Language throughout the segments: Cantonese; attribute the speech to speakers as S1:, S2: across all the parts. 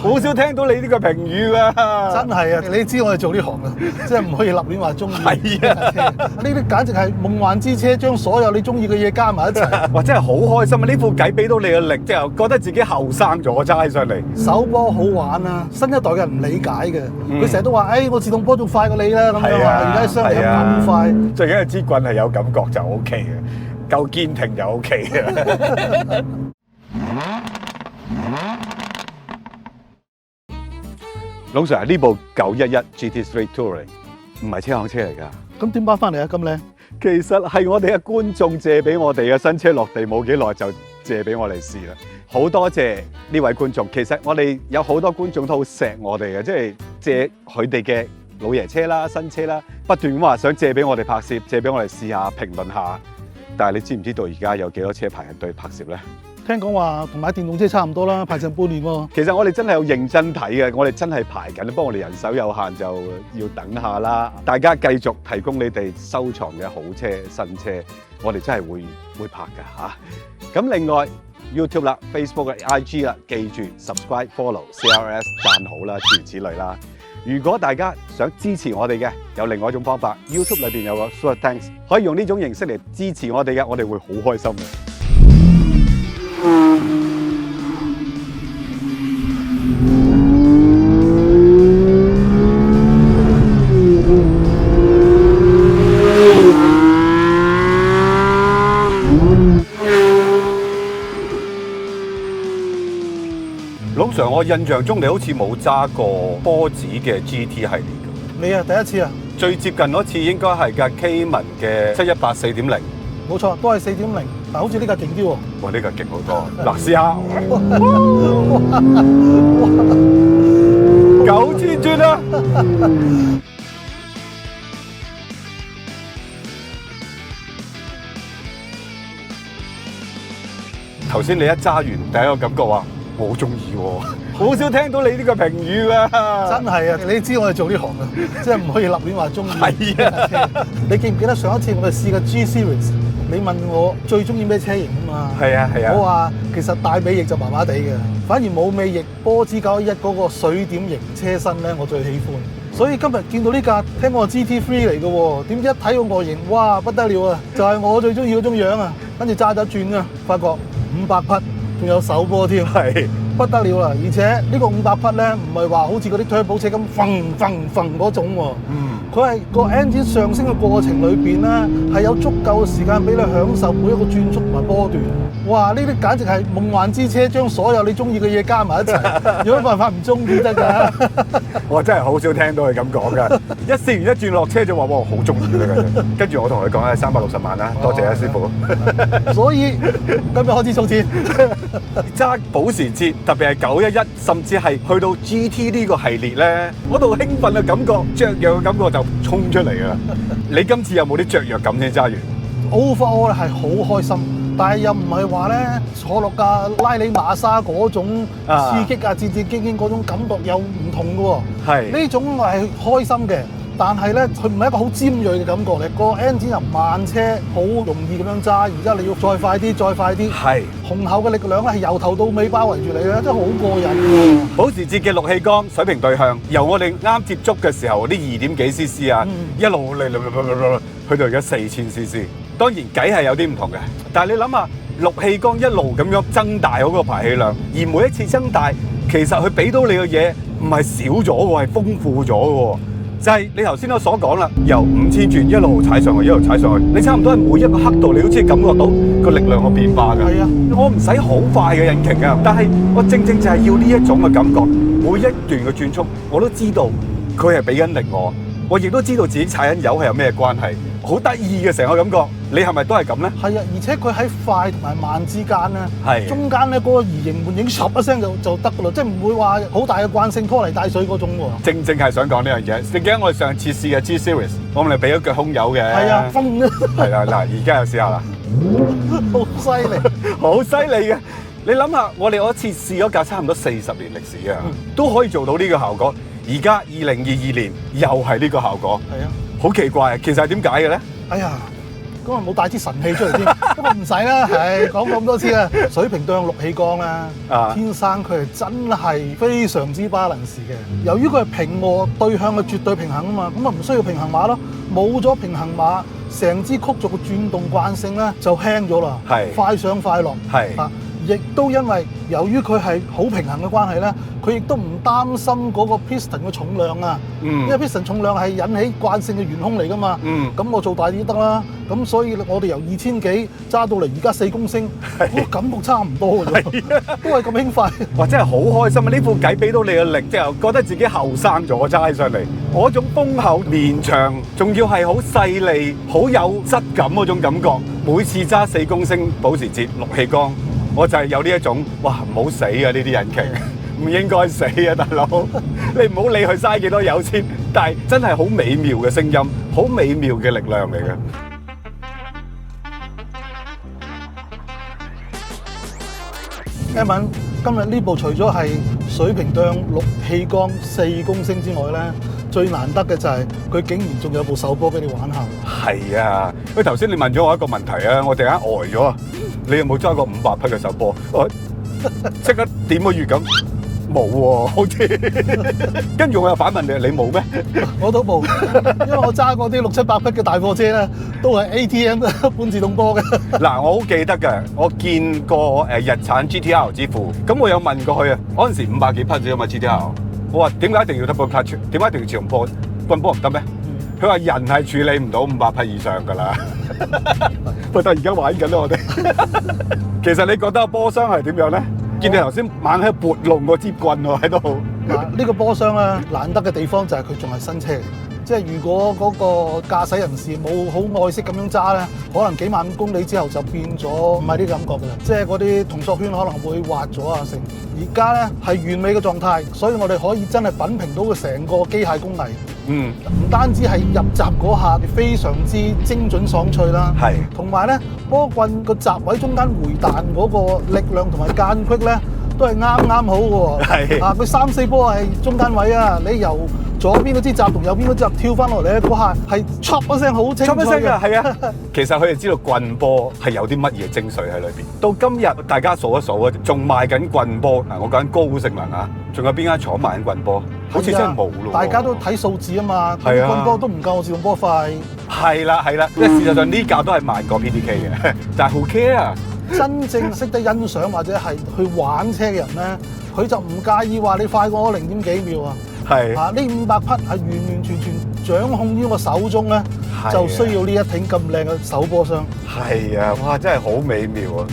S1: 好少聽到你呢個評語㗎。
S2: 真係啊！你知我哋做呢行啊，即係唔可以立亂話中意。
S1: 係啊，
S2: 呢啲簡直係夢幻之車，將所有你中意嘅嘢加埋一齊。
S1: 哇！真係好開心啊！呢副計俾到你嘅力，即係覺得自己後生咗揸起上嚟。
S2: 手波好玩啊！新一代嘅人唔理解嘅，佢成日都話：，我自動波仲快過你啦，咁樣話。而家啲雙力咁快，
S1: 最緊要支棍係有感覺就 O K 嘅，夠堅挺就 O K 嘅。龍 Sir， 呢部911 GT Street Touring 唔係車行車嚟㗎。
S2: 咁點包翻嚟啊？咁靚？
S1: 其實係我哋嘅觀眾借俾我哋嘅，新車落地冇幾耐就借俾我哋試啦。好多謝呢位觀眾。其實我哋有好多觀眾都好錫我哋嘅，即係借佢哋嘅老爺車啦、新車啦，不斷咁話想借俾我哋拍攝，借俾我哋試下、評論下。但係你知唔知道而家有幾多車排緊隊拍攝咧？
S2: 聽講話同買電動車差唔多啦，排成半年喎。
S1: 其實我哋真係有認真睇嘅，我哋真係排緊，不過我哋人手有限，就要等下啦。大家繼續提供你哋收藏嘅好車、新車，我哋真係會拍㗎嚇。咁另外 YouTube 啦、Facebook 啦、IG 啦，記住 subscribe、follow、CLS 讚好啦，諸如此類啦。如果大家想支持我哋嘅，有另外一種方法 ，YouTube 裏邊有個 Super Thanks， 可以用呢種形式嚟支持我哋嘅，我哋會好開心嘅。龍 Sir， 我印象中你好似冇揸過波子嘅 GT 系列㗎。
S2: 你啊，第一次啊？
S1: 最接近嗰次應該係架 Cayman 嘅718 4.0。
S2: 冇錯，都係4.0，但好似呢架勁啲喎。
S1: 哇！呢架勁好多。嗱，試下。9000轉啊！頭先你一揸完，第一個感覺話我好中意喎，好少聽到你呢個評語㗎。
S2: 真係啊！你知我哋做呢行啊，即係唔可以立亂話中意。
S1: 係啊！
S2: 你記唔記得上一次我哋試過 G Series？你問我最中意咩車型啊嘛？
S1: 係啊係啊。
S2: 我話其實大尾翼就麻麻地嘅，反而冇尾翼波子911嗰個水點型車身咧，我最喜歡。所以今日見到呢架聽講係 GT3 嚟嘅喎，點知一睇個外形，哇不得了啊！就係我最中意嗰種樣啊！跟住揸咗轉啊，發覺500匹，仲有手波添，係不得了啦！而且呢個500匹咧，唔係話好似嗰啲 turbo 車咁揈嗰種喎。佢係個 engine 上升嘅過程裏邊咧，係有足夠嘅時間俾你享受每一個轉速同埋波段。哇！呢啲簡直係夢幻之車，將所有你中意嘅嘢加埋一齊，有乜辦法唔中意得㗎？
S1: 我真係好少聽到佢咁講㗎。一試完一轉落車就話哇好中意㗎，跟住我同佢講係360萬啦，多謝啊師傅。
S2: 所以今日開始儲錢，
S1: 揸保時捷，特別係911，甚至係去到 GT 呢個系列咧，嗰度興奮嘅感覺、雀躍嘅感覺就衝出嚟㗎啦！你今次有冇啲雀躍感先揸完
S2: ？Overall 係好開心，但係又唔係話咧坐落架拉里馬莎嗰種刺激啊、戰戰兢兢嗰種感覺又唔同嘅喎。係呢種係開心嘅，但係咧佢唔係一個好尖鋭嘅感覺嚟。個 engine 由慢車好容易咁樣揸，然之後你要再快啲、再快啲。係雄厚嘅力量咧係由頭到尾包圍住你嘅，真係好過癮喎！
S1: 保時捷嘅6氣缸水平對向，由我哋啱接觸嘅時候啲2點幾 cc 啊，一路嚟去到而家4000 cc。當然計係有啲唔同嘅，但係你諗下6氣缸一路咁樣增大嗰個排氣量，而每一次增大，其實佢俾到你嘅嘢唔係少咗喎，係豐富咗嘅喎。就係你頭先都所講啦，由5000轉一路踩上去，一路踩上去，你差唔多係每一個刻度，你都知感覺到個力量嘅變化㗎。係啊，我唔使好快嘅引擎啊，但係我正正就係要呢一種嘅感覺，每一段嘅轉速我都知道佢係俾緊力我亦都知道自己踩緊油係有咩關係，好得意嘅成個感覺。你係咪都係咁咧？係啊，而且佢喺快同埋慢之間咧，中間咧嗰個移形換影唰一聲就得㗎啦，即係唔會話好大嘅慣性拖泥帶水嗰種喎。正正係想講呢樣嘢。你記得我哋上次試嘅 G Series， 我咪俾咗腳空油嘅。係啊，風啊。係啦，嗱，而家又試下啦。好犀利，好犀利嘅。你諗下，我哋嗰次試咗架差唔多40年歷史啊，都可以做到呢個效果。而家2022年又係呢個效果。係啊，好奇怪啊！其實係點解嘅咧？哎呀〜
S2: 咁啊冇帶支神器出嚟添，不過唔使啦，係講咁多次啦。水平對向六氣缸啦，天生佢係真係非常之 balance 嘅。由於佢係平卧對向嘅絕對平衡啊嘛，咁啊唔需要平衡碼咯，冇咗平衡碼，成支曲軸嘅轉動慣性咧就輕咗啦，快上快落，亦都因為由於佢係好平衡嘅關係咧，佢亦都唔擔心嗰個 piston 嘅重量啊，因為 piston 重量係引起慣性嘅元兇嚟噶嘛，咁我做大啲得啦，咁所以我哋由2000幾揸到嚟而家4公升，感覺差唔多嘅啫，都係咁輕快。
S1: 哇！真係好開心啊！呢副計俾到你嘅力之後，覺得自己後生咗揸起上嚟，嗰種豐厚綿長，仲要係好細膩、好有質感嗰種感覺。每次揸4公升保時捷6氣缸。我就係有呢一種，哇！唔好死啊！呢啲引擎唔應該死啊，大佬！你唔好理佢嘥幾多油先，但係真係好美妙嘅聲音，好美妙嘅力量嚟嘅。
S2: Edmond，今日呢部除咗係水平對向6氣缸4公升之外咧，最難得嘅就係佢竟然仲有部手波俾你玩下。係
S1: 啊，喂，頭先你問咗我一個問題啊，我突然間呆咗啊！你有冇揸過500匹嘅手波？我即刻點個月咁，冇喎，好似。跟住我又反問你，你冇咩？
S2: 我都冇，因為我揸過啲6、700匹嘅大貨車咧，都係 ATM 半自動波嘅。
S1: 嗱，我好記得嘅，我見過日產 GTR 之父，咁我有問過佢啊，嗰陣時500幾匹啫嘛 GTR，我話點解一定要 double clutch？點解一定要自動波？棍波唔得咩？佢話人係處理唔到500匹以上㗎啦。不過而家玩緊啦，我哋。其實你覺得波箱係點樣咧？見你頭先猛喺度撥弄個支棍喎喺度。
S2: 嗱，呢個波箱咧難得嘅地方就係佢仲係新車嚟，即係如果嗰個駕駛人士冇好愛惜咁樣揸咧，可能幾萬公里之後就變咗唔係呢個感覺㗎啦，即係嗰啲同索圈可能會滑咗啊成。而家咧係完美嘅狀態，所以我哋可以真係品評到佢成個機械工藝。唔單止係入閘嗰下非常之精準爽脆啦，同埋咧波棍個閘位中間回彈嗰個力量同埋間隙咧都係啱啱好嘅喎。佢3、4波係中間位啊，你由左邊嗰支閘同右邊嗰支閘跳翻落嚟咧，嗰下係 chop 一聲好清楚嘅。係啊，
S1: 其實佢哋知道棍波係有啲乜嘢精髓喺裏邊。到今日大家數一數啊，仲賣緊棍波啊！我講緊高性能啊，仲有邊間廠賣緊棍波？好似真係冇咯。大家都睇數字啊嘛，棍波都唔夠我自動波快。係啦，因為事實上呢架都係慢過 PDK 嘅，但係 who care？真正識得欣賞或者係去玩車嘅人咧，佢就唔介意話你快過我0點幾秒啊。呢500匹係完完全全掌控於我手中咧，就需要呢一挺咁靚嘅手波箱。係啊，哇！真係好美妙啊！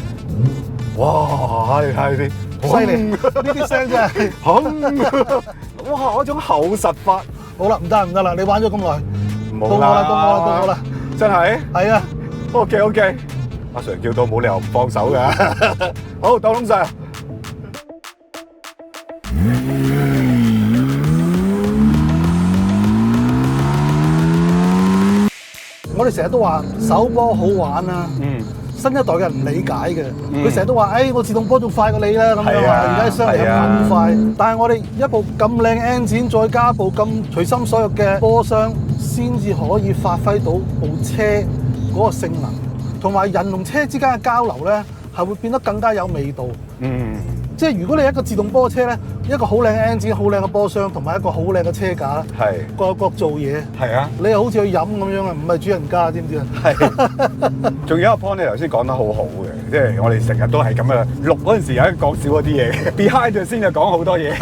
S1: 哇！你睇啲犀利，呢啲聲真係哇！嗰種厚實法。好啦，唔得啦，你玩咗咁耐，到我啦，真係？係啊。OK， 阿 Sir 叫到冇理由唔放手㗎。好，當窿晒。我哋成日都話手波好玩啊，新一代嘅人唔理解嘅，佢成日都話，我自動波仲快過你啦咁樣啊，而家相嚟咁快，但係我哋一部咁靚 engine 再加部咁隨心所欲嘅波箱，先至可以發揮到部車嗰個性能，同埋人同車之間嘅交流咧，係會變得更加有味道。即係如果你一個自動波車咧，一個好靚嘅 engine、好靚嘅波箱，同埋一個好靚嘅車架，各有各做嘢。你又好似去飲咁樣啊，唔係主人家，知唔知啊？仲有一個 point 你頭先講得好好嘅，即係我哋成日都係咁樣錄嗰陣時有一講少嗰啲嘢，behind the scene就講好多嘢。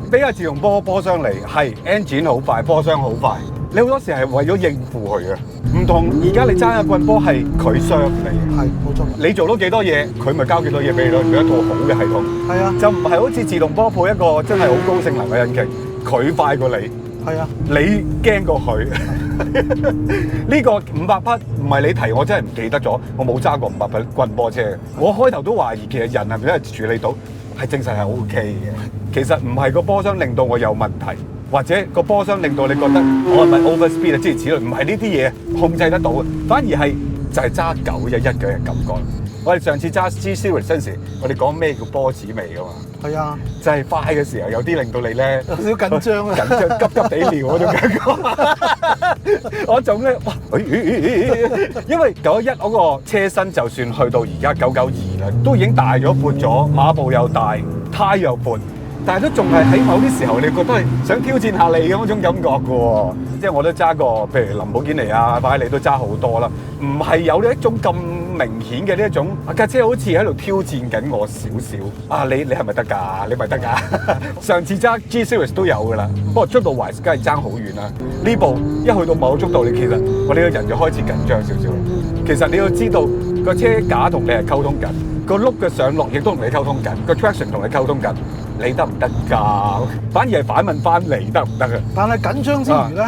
S1: 俾個自動波箱嚟，係 engine 好快，波箱好快。你好多時係為咗應付佢嘅，唔同而家你揸嘅棍波係佢傷你，係冇錯。你做到幾多嘢，佢咪交幾多嘢俾你咯，佢一套好嘅系統。係啊，就唔係好似自動波配一個真係好高性能嘅引擎，佢快過你。係啊，你驚過佢。呢個500匹唔係你提，我真係唔記得咗，我冇揸過500匹棍波車。我開頭都懷疑其實人係咪真係處理到，係正常係 OK 嘅。其實唔係個波箱令到我有問題。或者個波箱令到你覺得我係咪 overspeed 啊？諸如此類，唔係呢啲嘢控制得到嘅，反而係就係揸911嘅感覺。我哋上次揸 G Series 嗰陣時，我哋講咩叫波子味噶嘛？
S2: 係啊，
S1: 就係快嘅時候有啲令到你咧
S2: 有少少緊張啊，
S1: 緊張急急地尿嗰種感覺。嗰種咧，哇！因為911嗰個車身就算去到而家992啦，都已經大咗闊咗，馬步又大，胎又闊。但係都仲係喺某啲時候，你覺得係想挑戰下你嘅嗰種感覺嘅喎。即係我都揸過，譬如林寶堅尼啊、法拉利都揸好多啦，唔係有呢一種咁明顯嘅呢一種架車好似喺度挑戰緊我少少。啊，你係咪得㗎？你咪得㗎？上次揸 G Series 都有㗎啦，不過速度 wise 梗係爭好遠啦。呢部一去到某個速度，你其實我哋個人就開始緊張少少。其實你要知道個車架同你係溝通緊，個轆嘅上落亦都同你溝通緊，個 traction 同你溝通緊。你得唔得㗎？反而係反問翻你得唔得啊？
S2: 但係緊張之餘咧，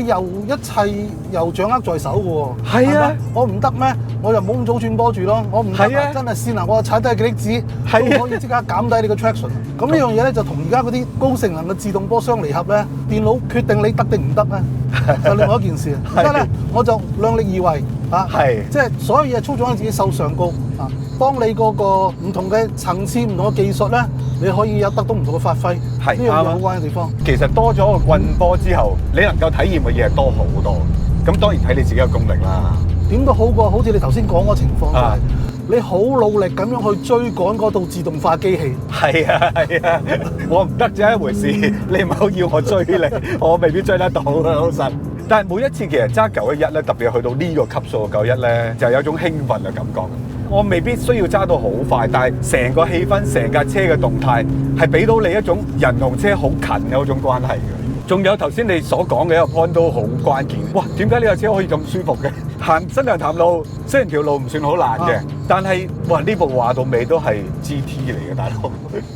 S2: 你又一切又掌握在手嘅喎。
S1: 係啊，
S2: 我唔得咩？我就冇咁早轉波住咯。我唔得啊，真係試嗱，我踩低幾粒子都可以即刻減低你個 traction。咁呢樣嘢咧就同而家嗰啲高性能嘅自動波雙離合咧，電腦決定你得定唔得咧，就另外一件事。而家咧我就量力而為啊，即係所有嘢操縱喺自己手上高啊。當你嗰個唔同嘅層次、唔同嘅技術咧，你可以有得到唔同嘅發揮，呢樣嘢好玩嘅地方。
S1: 其實多咗個棍波之後，你能夠體驗嘅嘢係多好多。咁當然睇你自己嘅功力啦。
S2: 點都好過，好似你頭先講個情況就係，你好努力咁樣去追趕嗰套自動化機器。
S1: 係啊，我唔得啫一回事，你唔好要我追你，我未必追得到啊，老實。但係每一次其實揸911咧，特別去到呢個級數嘅911咧，就有種興奮嘅感覺。我未必需要揸到好快，但係成個氣氛、成架車嘅動態係俾到你一種人同車好近嘅嗰種關係嘅。仲有頭先你所講嘅一個 point 都好關鍵。哇！點解呢架車可以咁舒服嘅？行新娘潭路，雖然條路唔算好爛嘅，但係哇呢部話到尾都係 GT 嚟嘅，大佬。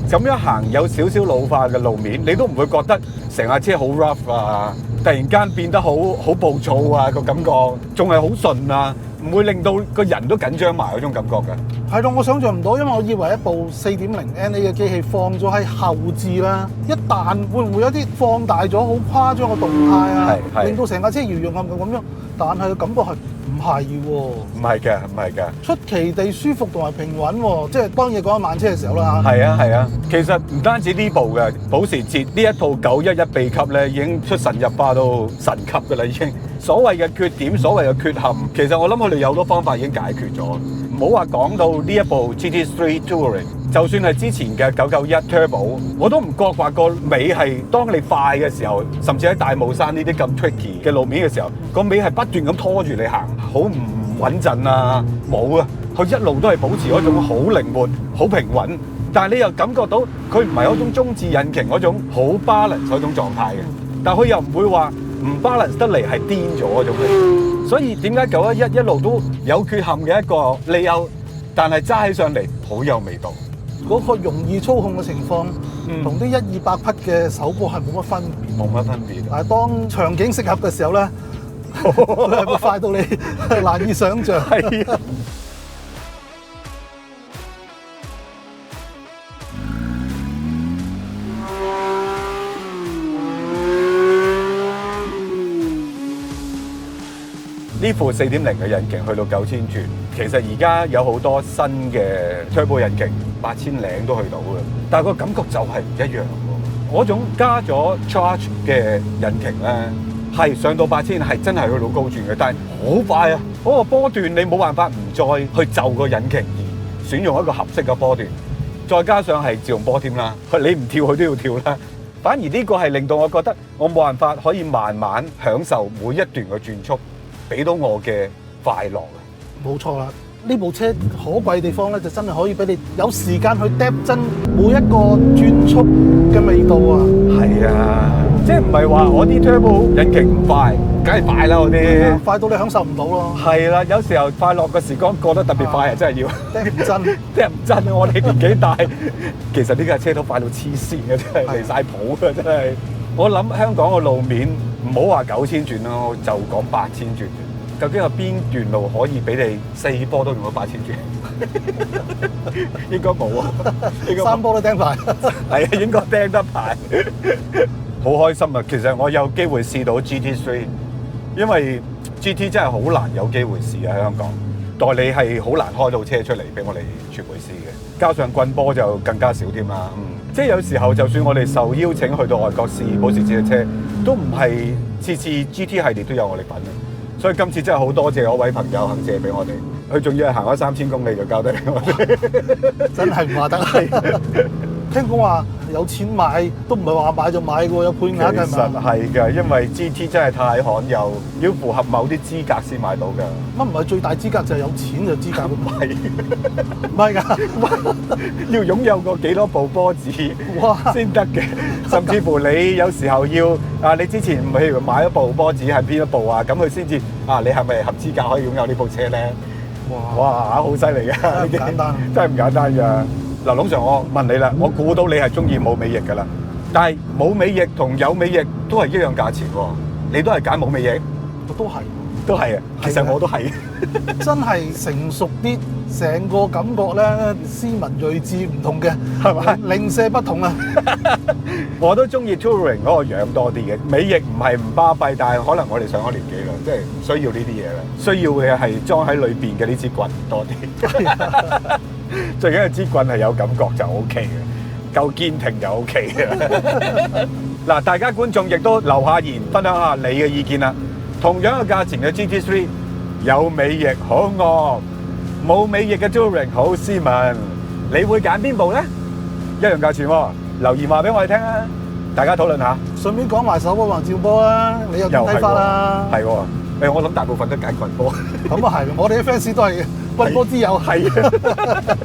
S1: 咁樣行有少少老化嘅路面，你都唔會覺得成架車好 rough 啊，突然間變得好暴躁啊個感覺，仲係好順啊。唔會令到個人都緊張埋嗰種感覺嘅。
S2: 係咯，我想象唔到，因為我以為一部4.0 NA 嘅機器放咗喺後置啦，一旦會唔會有啲放大咗好誇張嘅動態啊，令到成架車搖搖晃晃咁樣？但係個感覺係唔係喎？唔係嘅，出奇地舒服同埋平穩喎，即係當然講緊慢車嘅時候啦。係
S1: 啊，其實唔單止呢部嘅保時捷呢一套911秘笈咧，已經出神入化到神級嘅啦，已經。所謂嘅缺點，所謂嘅缺陷，其實我諗佢哋有好多方法已經解決咗。唔好話講到呢一部 GT3 Touring，就算係之前嘅991 Turbo，我都唔覺話個尾係當你快嘅時候，甚至喺大帽山呢啲咁 tricky 嘅路面嘅時候，個尾係不斷咁拖住你行，好唔穩陣啊！冇啊，佢一路都係保持嗰種好靈活、好平穩，但係你又感覺到佢唔係嗰種中置引擎嗰種好 balance 嗰種狀態嘅，但佢又唔會話唔 balance 得嚟係癲咗嗰種嚟，所以點解911一路都有缺陷嘅一個理由，但係揸起上嚟好有味道。
S2: 嗰個容易操控嘅情況，同啲100-200匹嘅手波係冇乜分別。
S1: 冇乜分別。
S2: 但係當場景適合嘅時候咧，佢係會快到你難以想像。係啊。
S1: 呢副4.0嘅引擎去到9000轉，其實而家有好多新嘅 turbo 引擎8000零都去到嘅，但係個感覺就係唔一樣喎。嗰種加咗 charge 嘅引擎咧，係上到8000係真係去到高轉嘅，但係好快啊！嗰個波段你冇辦法唔再去就個引擎而選用一個合適嘅波段，再加上係自動波添啦，你唔跳佢都要跳啦。反而呢個係令到我覺得我冇辦法可以慢慢享受每一段嘅轉速。俾到我嘅快樂啊！
S2: 冇錯啦，呢部車可貴嘅地方咧，就真係可以俾你有時間去 depth 真每一個轉速嘅味道啊！
S1: 係啊，即係唔係話我啲 turbo 引擎唔快，梗係快啦嗰啲，
S2: 快到你享受唔到咯。
S1: 係啦，有時候快樂嘅時光過得特別快啊，真係要。
S2: 聽唔真，
S1: 聽唔真啊！我哋年紀大，其實呢架車都快到黐線嘅，真係離曬譜嘅，真係。我諗香港嘅路面唔好話9000轉咯，就講8000轉。究竟有邊段路可以俾你4波都用到8000轉？應該冇啊
S2: ，3波都釘牌。
S1: 係啊，應該釘得牌。好開心啊！其實我有機會試到 GT3，因為 GT 真係好難有機會試啊喺香港。代理係好難開到車出嚟俾我哋傳媒試嘅，加上棍波就更加少添啦。即係有時候就算我哋受邀請去到外國試保時捷嘅車，都唔係次次 GT 系列都有我哋份嘅。所以今次真係好多謝嗰位朋友肯借俾我哋，佢仲要係行咗3000公里就交低俾我哋，
S2: 真係唔話得係。聽講話有錢買都唔係話買就買嘅喎，有配額
S1: 其
S2: 係
S1: 實
S2: 嘛？
S1: 係嘅，因為 GT 真係太罕有，要符合某啲資格先買到㗎。
S2: 乜唔係最大資格就係有錢就資格
S1: 唔係，
S2: 唔係㗎？
S1: 要擁有過幾多部波子
S2: 哇！
S1: 先得嘅，甚至乎你有時候要你之前譬如買一部波子係邊一部啊，咁佢先至你係咪合資格可以擁有呢部車咧？哇！好犀利㗎，
S2: 真係唔簡單，
S1: 真係唔簡單㗎。嗱，龍 Sir，我問你啦，我估到你係中意冇尾翼㗎啦，但係冇尾翼同有尾翼都係一樣價錢喎，你都係揀冇尾翼？
S2: 我都係。
S1: 都係啊，其實我都係。
S2: 真係成熟啲，成個感覺咧斯文睿智唔同嘅，
S1: 係咪？
S2: 零舍不同啊！
S1: 我都中意 Touring 嗰個樣多啲嘅，尾翼唔係唔巴閉，但係可能我哋上咗年紀啦，即係唔需要呢啲嘢啦，需要嘅係裝喺裏邊嘅呢支棍多啲。最緊要支棍係有感覺就 O K 嘅，夠堅挺就 O K 嘅。嗱，大家觀眾亦都留下言，分享下你嘅意見啦。同樣嘅價錢嘅 GT3 有尾翼好惡，冇尾翼嘅 Touring 好斯文，你會揀邊部咧？一樣價錢喎，留言話俾我哋聽啊！大家討論下。
S2: 順便講埋手波還照波啊！你有點睇法啊？
S1: 係喎，我諗大部分都揀棍波。
S2: 咁啊係，我哋啲 fans 都係棍波之友。
S1: 係啊。